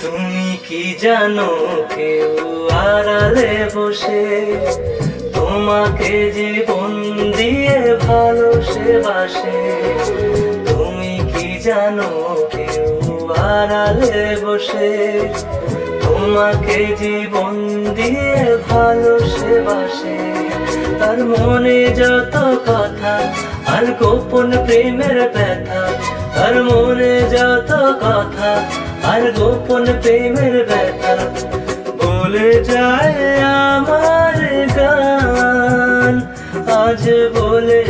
তুমি কি জানো কেউ আড়ালে বসে তোমাকে জীবন দিয়ে ভালোবাসে। তুমি কি জানো কেউ আড়ালে বসে তোমাকে জীবন দিয়ে ভালোবাসে। তার মনে যত কথা আর গোপন প্রেমের ব্যথা, তার মনে যত কথা আর গোপন প্রেমের ব্যথা বলে যায় আমার গান, আজ বলে